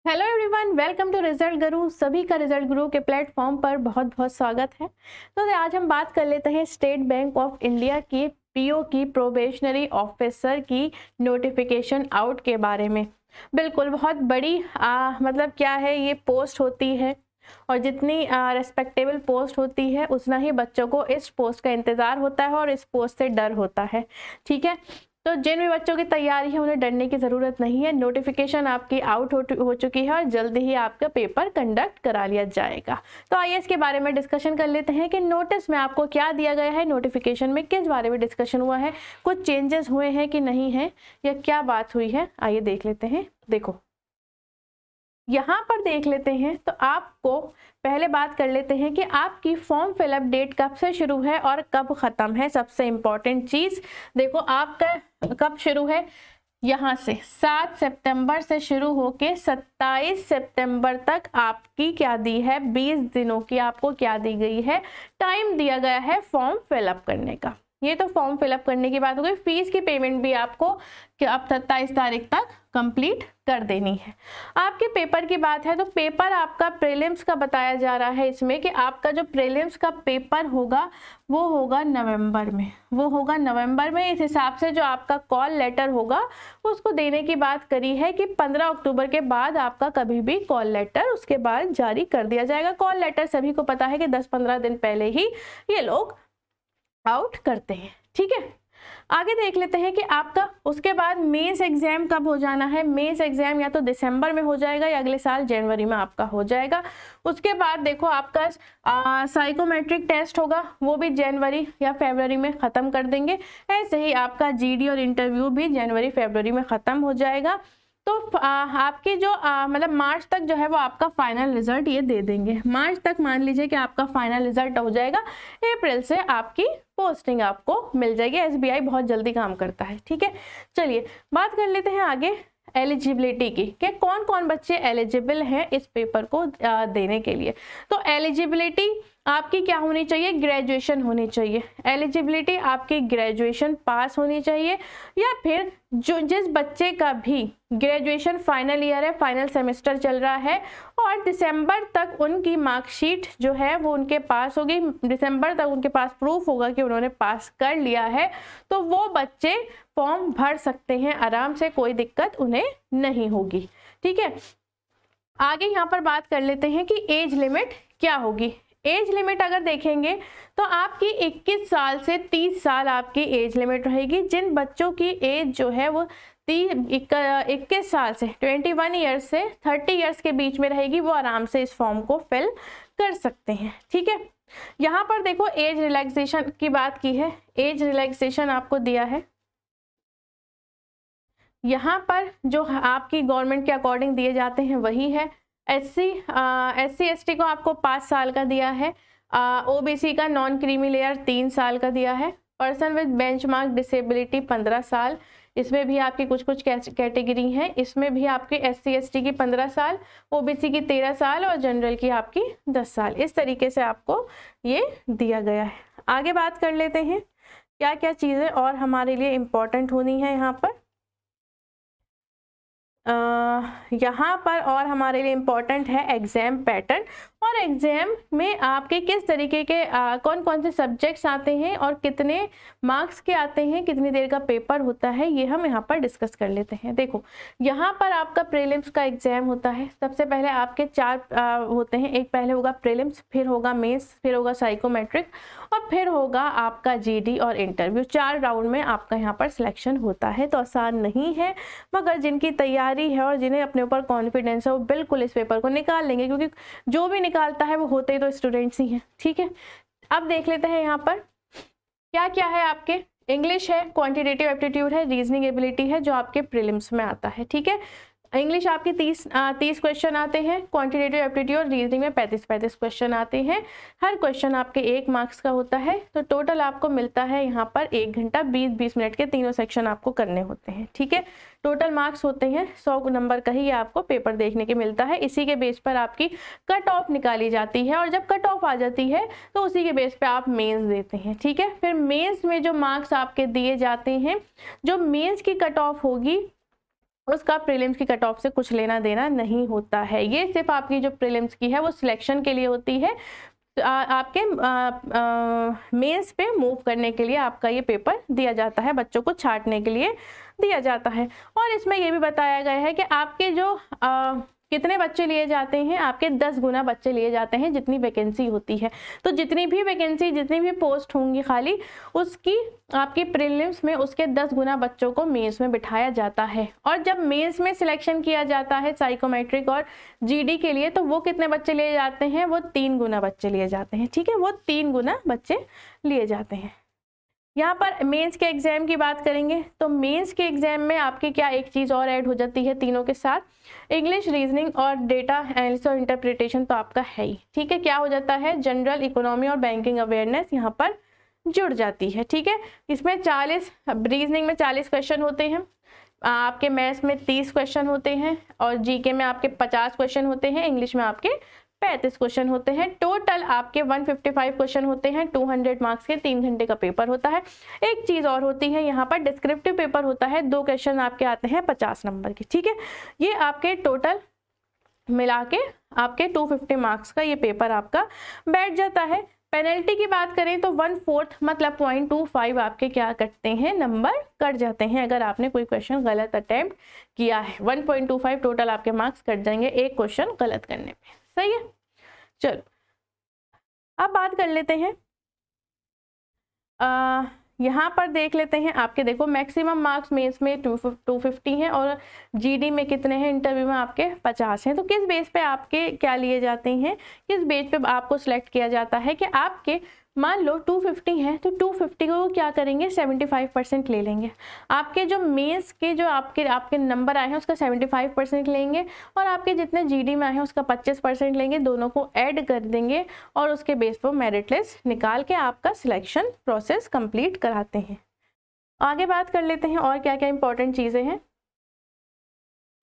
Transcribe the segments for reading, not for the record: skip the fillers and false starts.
Hello everyone, welcome to Result Guru. सभी का result गुरु के प्लेटफॉर्म पर बहुत बहुत स्वागत है। तो आज हम बात कर लेते हैं स्टेट बैंक ऑफ इंडिया की पीओ की प्रोबेशनरी ऑफिसर की नोटिफिकेशन आउट के बारे में। बिल्कुल बहुत बड़ी मतलब क्या है, ये पोस्ट होती है और जितनी रेस्पेक्टेबल पोस्ट होती है उतना ही बच्चों को इस पोस्ट का इंतज़ार होता है और इस पोस्ट से डर होता है। ठीक है, तो जिन भी बच्चों की तैयारी है उन्हें डरने की ज़रूरत नहीं है। नोटिफिकेशन आपकी आउट हो चुकी है और जल्दी ही आपका पेपर कंडक्ट करा लिया जाएगा। तो आइए इसके बारे में डिस्कशन कर लेते हैं कि नोटिस में आपको क्या दिया गया है, नोटिफिकेशन में किस बारे में डिस्कशन हुआ है, कुछ चेंजेस हुए हैं कि नहीं है, या क्या बात हुई है। आइए देख लेते हैं। देखो यहाँ पर देख लेते हैं तो आपको पहले बात कर लेते हैं कि आपकी फॉर्म फिलअप डेट कब से शुरू है और कब ख़त्म है। सबसे इम्पॉर्टेंट चीज़ देखो, आपका कब शुरू है, यहाँ से 7 सितंबर से शुरू होके 27 सितंबर तक आपकी क्या दी है, 20 दिनों की आपको क्या दी गई है, टाइम दिया गया है फॉर्म फिलअप करने का। ये तो फॉर्म फिलअप करने की बात हो गई। फीस की पेमेंट भी आपको अब 27 तारीख तक कंप्लीट कर देनी है। आपके पेपर की बात है तो पेपर आपका प्रीलिम्स का बताया जा रहा है इसमें कि आपका जो प्रीलिम्स का पेपर होगा वो होगा नवंबर में। इस हिसाब से जो आपका कॉल लेटर होगा उसको देने की बात करी है कि 15 अक्टूबर के बाद आपका कभी भी कॉल लेटर उसके बाद जारी कर दिया जाएगा। कॉल लेटर सभी को पता है कि 10-15 दिन पहले ही ये लोग आउट करते हैं। ठीक है, आगे देख लेते हैं कि आपका उसके बाद मेंस एग्जाम कब हो जाना है। मेंस एग्जाम या तो दिसंबर में हो जाएगा या अगले साल जनवरी में आपका हो जाएगा। उसके बाद देखो आपका साइकोमेट्रिक टेस्ट होगा, वो भी जनवरी या फरवरी में ख़त्म कर देंगे। ऐसे ही आपका जीडी और इंटरव्यू भी जनवरी फरवरी में ख़त्म हो जाएगा। तो आपकी जो मतलब मार्च तक जो है वो आपका फाइनल रिजल्ट ये दे देंगे। मार्च तक मान लीजिए कि आपका फाइनल रिजल्ट हो जाएगा। अप्रैल से आपकी पोस्टिंग आपको मिल जाएगी। एसबीआई बहुत जल्दी काम करता है। ठीक है, चलिए बात कर लेते हैं आगे एलिजिबिलिटी की कि कौन कौन बच्चे एलिजिबल हैं इस पेपर को देने के लिए। तो एलिजिबिलिटी आपकी क्या होनी चाहिए, ग्रेजुएशन होनी चाहिए। एलिजिबिलिटी आपकी ग्रेजुएशन पास होनी चाहिए, या फिर जो जिस बच्चे का भी ग्रेजुएशन फाइनल ईयर है, फाइनल सेमेस्टर चल रहा है और दिसंबर तक उनकी मार्कशीट जो है वो उनके पास होगी, दिसंबर तक उनके पास प्रूफ होगा कि उन्होंने पास कर लिया है, तो वो बच्चे फॉर्म भर सकते हैं आराम से, कोई दिक्कत उन्हें नहीं होगी। ठीक है, आगे यहाँ पर बात कर लेते हैं कि एज लिमिट क्या होगी। एज लिमिट अगर देखेंगे तो आपकी 21 साल से 30 साल आपकी एज लिमिट रहेगी। जिन बच्चों की एज जो है वो 21 साल से 21 ईयर्स से 30 ईयर्स के बीच में रहेगी, वो आराम से इस फॉर्म को फिल कर सकते हैं। ठीक है, यहाँ पर देखो एज रिलैक्सेशन की बात की है। एज रिलैक्सेशन आपको दिया है यहाँ पर, जो आपकी गवर्नमेंट के अकॉर्डिंग दिए जाते हैं वही है। एससी एसटी को आपको 5 साल का दिया है। ओबीसी का नॉन क्रीमी लेयर 3 साल का दिया है। पर्सन विद बेंचमार्क डिसेबिलिटी 15 साल। इसमें भी आपकी कुछ कुछ कैटेगरी हैं, इसमें भी आपके एससी एसटी की 15 साल, ओबीसी की 13 साल और जनरल की आपकी 10 साल। इस तरीके से आपको ये दिया गया है। आगे बात कर लेते हैं क्या क्या चीज़ें और हमारे लिए इम्पोर्टेंट होनी है यहाँ पर। यहाँ पर और हमारे लिए इम्पॉर्टेंट है एग्ज़ाम पैटर्न, और एग्ज़ाम में आपके किस तरीके के कौन कौन से सब्जेक्ट्स आते हैं और कितने मार्क्स के आते हैं, कितनी देर का पेपर होता है, ये हम यहाँ पर डिस्कस कर लेते हैं। देखो यहाँ पर आपका प्रीलिम्स का एग्ज़ाम होता है। सबसे पहले आपके 4 होते हैं। एक पहले होगा प्रीलिम्स, फिर होगा मेंस, फिर होगा साइकोमेट्रिक और फिर होगा आपका जीडी और इंटरव्यू। 4 राउंड में आपका यहाँ पर सिलेक्शन होता है। तो आसान नहीं है, मगर जिनकी तैयारी है और जिन्हें अपने ऊपर कॉन्फिडेंस है वो बिल्कुल इस पेपर को निकाल लेंगे, क्योंकि जो भी निकालता है वो होते ही तो स्टूडेंट्स ही हैं। ठीक है, अब देख लेते हैं यहाँ पर क्या क्या है आपके। इंग्लिश है, क्वांटिटेटिव एप्टीट्यूड है, रीजनिंग एबिलिटी है जो आपके प्रीलिम्स में आता है। ठीक है, इंग्लिश आपकी 30 क्वेश्चन आते हैं, क्वांटिटेटिव एप्टीट्यूड रीजनिंग में 35 क्वेश्चन आते हैं। हर क्वेश्चन आपके 1 मार्क्स का होता है। तो टोटल आपको मिलता है यहाँ पर 1 घंटा 20-20 मिनट के तीनों सेक्शन आपको करने होते हैं। ठीक है, टोटल मार्क्स होते हैं 100 नंबर का ही आपको पेपर देखने के मिलता है। इसी के बेस पर आपकी कट ऑफ निकाली जाती है और जब कट ऑफ आ जाती है तो उसी के बेस पे आप मेंस देते हैं। ठीक है, फिर मेंस में जो मार्क्स आपके दिए जाते हैं, जो मेंस की कट ऑफ होगी उसका प्रीलिम्स की कट ऑफ से कुछ लेना देना नहीं होता है। ये सिर्फ आपकी जो प्रीलिम्स की है वो सिलेक्शन के लिए होती है, आपके मेंस पे मूव करने के लिए आपका ये पेपर दिया जाता है, बच्चों को छांटने के लिए दिया जाता है। और इसमें ये भी बताया गया है कि आपके जो कितने बच्चे लिए जाते हैं, आपके 10 गुना बच्चे लिए जाते हैं जितनी वैकेंसी होती है। तो जितनी भी वैकेंसी, जितनी भी पोस्ट होंगी खाली, उसकी आपकी प्रीलिम्स में उसके 10 गुना बच्चों को मेंस में बिठाया जाता है। और जब मेंस में सिलेक्शन किया जाता है साइकोमेट्रिक और जीडी के लिए, तो वो कितने बच्चे लिए जाते हैं, वो 3 गुना बच्चे लिए जाते हैं। ठीक है, वो 3 गुना बच्चे लिए जाते हैं। यहाँ पर मेंस के एग्जाम की बात करेंगे तो मेंस के एग्जाम में आपके क्या एक चीज़ और ऐड हो जाती है तीनों के साथ, इंग्लिश, रीजनिंग और डेटा एनालिसिस और इंटरप्रिटेशन तो आपका है ही। ठीक है, क्या हो जाता है, जनरल इकोनॉमी और बैंकिंग अवेयरनेस यहाँ पर जुड़ जाती है। ठीक है, इसमें 40, रीजनिंग में 40 क्वेश्चन होते हैं, आपके मैथ्स में 30 क्वेश्चन होते हैं, और जीके में आपके 50 क्वेश्चन होते हैं, इंग्लिश में आपके 35 क्वेश्चन होते हैं। टोटल आपके 155 क्वेश्चन होते हैं, 200 मार्क्स के 3 घंटे का पेपर होता है। एक चीज और होती है, यहाँ पर डिस्क्रिप्टिव पेपर होता है, 2 क्वेश्चन आपके आते हैं 50 नंबर के। ठीक है, ये आपके टोटल मिला के आपके 250 मार्क्स का ये पेपर आपका बैठ जाता है। पेनल्टी की बात करें तो 1/4 मतलब 0.25 आपके क्या कटते हैं, नंबर कट जाते हैं अगर आपने कोई क्वेश्चन गलत अटेम्प्ट किया है। 1.25 टोटल आपके मार्क्स कट जाएंगे एक क्वेश्चन गलत करने पे। सही है, चलो अब बात कर लेते हैं, यहाँ पर देख लेते हैं आपके, देखो मैक्सिमम मार्क्स मेंस में 250 हैं और जीडी में कितने हैं, इंटरव्यू में आपके 50 हैं। तो किस बेस पे आपके क्या लिए जाते हैं, किस बेस पे आपको सिलेक्ट किया जाता है कि आपके मान लो 250 है तो 250 को क्या करेंगे, 75% ले लेंगे। आपके जो मेंस के जो आपके नंबर आए हैं उसका 75% लेंगे, और आपके जितने जीडी में आए हैं उसका 25% लेंगे, दोनों को ऐड कर देंगे और उसके बेस पर मेरिट लिस्ट निकाल के आपका सिलेक्शन प्रोसेस कंप्लीट कराते हैं। आगे बात कर लेते हैं और क्या क्या इंपॉर्टेंट चीज़ें हैं।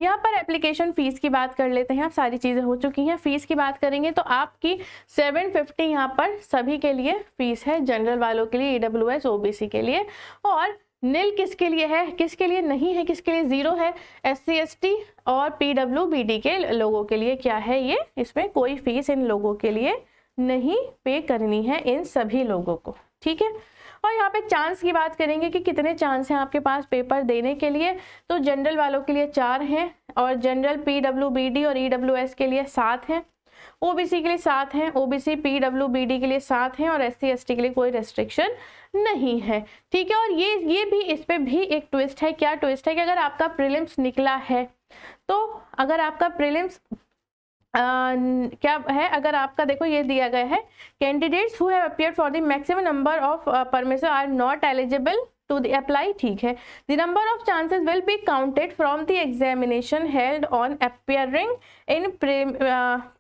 यहाँ पर एप्लीकेशन फ़ीस की बात कर लेते हैं, अब सारी चीज़ें हो चुकी हैं। फ़ीस की बात करेंगे तो आपकी 750 यहाँ पर सभी के लिए फ़ीस है, जनरल वालों के लिए, EWS OBC के लिए, और नील किसके लिए है, किसके लिए नहीं है, किसके लिए 0 है, SC ST और PWBD के लोगों के लिए क्या है ये, इसमें कोई फ़ीस इन लोगों के लिए नहीं पे करनी है, इन सभी लोगों को। ठीक है, और यहाँ पे चांस की बात करेंगे कि कितने चांस हैं आपके पास पेपर देने के लिए, तो जनरल वालों के लिए 4 हैं, और जनरल PWBD और EWS के लिए 7 हैं, OBC के लिए 7 हैं, OBC PWBD के लिए 7 हैं, और SC ST के लिए कोई रेस्ट्रिक्शन नहीं है। ठीक है, और ये भी, इस पे भी एक ट्विस्ट है। क्या ट्विस्ट है कि अगर आपका प्रीलिम्स निकला है, तो अगर आपका प्रीलिम्स क्या है, अगर आपका देखो ये दिया गया है, candidates who have appeared for the maximum number of permission are not eligible to the apply. ठीक है, the number of chances will be counted from the examination held on appearing in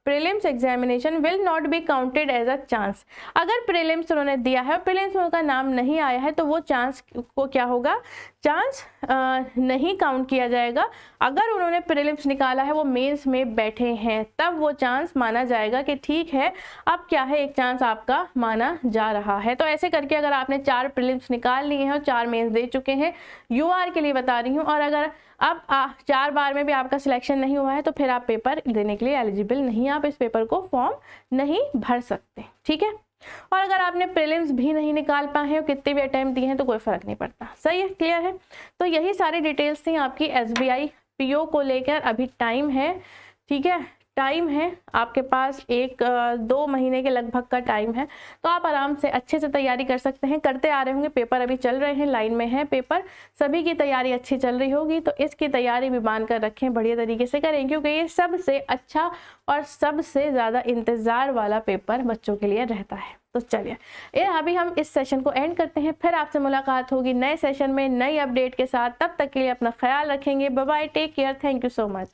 prelims examination will not be counted as a chance. अगर prelims उन्होंने दिया है, prelims में उनका नाम नहीं आया है, तो वो चांस को क्या होगा, चांस नहीं काउंट किया जाएगा। अगर उन्होंने प्रीलिम्स निकाला है, वो मेंस में बैठे हैं, तब वो चांस माना जाएगा कि ठीक है अब क्या है, एक चांस आपका माना जा रहा है। तो ऐसे करके अगर आपने 4 प्रीलिम्स निकाल लिए हैं और 4 मेंस दे चुके हैं, UR के लिए बता रही हूँ, और अगर अब 4 बार में भी आपका सिलेक्शन नहीं हुआ है, तो फिर आप पेपर देने के लिए एलिजिबल नहीं, आप इस पेपर को फॉर्म नहीं भर सकते। ठीक है, और अगर आपने प्रीलिम्स भी नहीं निकाल पाए हैं और कितने भी अटेम्प्ट दिए हैं तो कोई फर्क नहीं पड़ता। सही है, क्लियर है। तो यही सारी डिटेल्स थी आपकी SBI PO को लेकर। अभी टाइम है, ठीक है, टाइम है आपके पास 1-2 महीने के लगभग का टाइम है, तो आप आराम से अच्छे से तैयारी कर सकते हैं। करते आ रहे होंगे, पेपर अभी चल रहे हैं, लाइन में है पेपर, सभी की तैयारी अच्छी चल रही होगी, तो इसकी तैयारी भी बांध कर रखें, बढ़िया तरीके से करें, क्योंकि ये सबसे अच्छा और सबसे ज़्यादा इंतज़ार वाला पेपर बच्चों के लिए रहता है। तो चलिए ये अभी हम इस सेशन को एंड करते हैं, फिर आपसे मुलाकात होगी नए सेशन में नई अपडेट के साथ। तब तक के लिए अपना ख्याल रखेंगे। Bye bye, take care, thank you so much.